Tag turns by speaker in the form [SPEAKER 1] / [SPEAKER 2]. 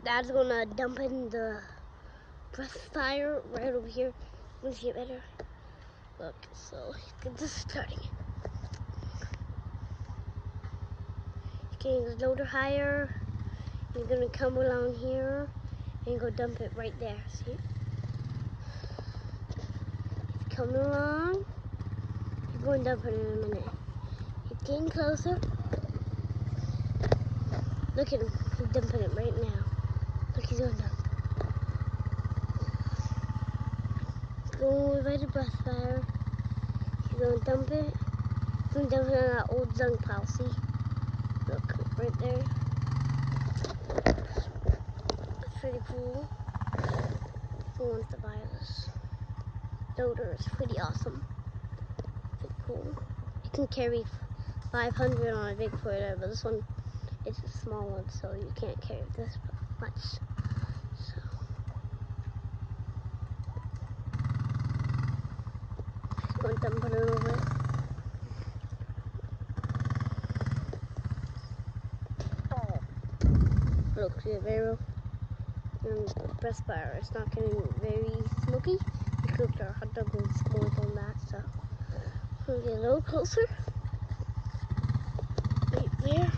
[SPEAKER 1] Dad's gonna dump in the breast fire right over here. Let's get better. Look, so get this starting. Getting the loader higher. You're gonna come along here and go dump it right there. See? It's coming along. You're going to dump it in a minute. It's getting closer. Look at him. He's dumping it right now. Look, he's going to dump. He's going right to breast fire. He's going to dump it. He's going to dump it on that old junk pile. See? Look, right there. It's pretty cool. Who wants to buy this? Loader is pretty awesome. Pretty cool. It can carry 500 on a big trailer, but this one is a small one, so you can't carry this much. So just going to dump it over it. Look, see the barrel and the breast fire. It's not getting very smoky. We cooked our hot dog and s'mores on that, so we'll get a little closer. Right there.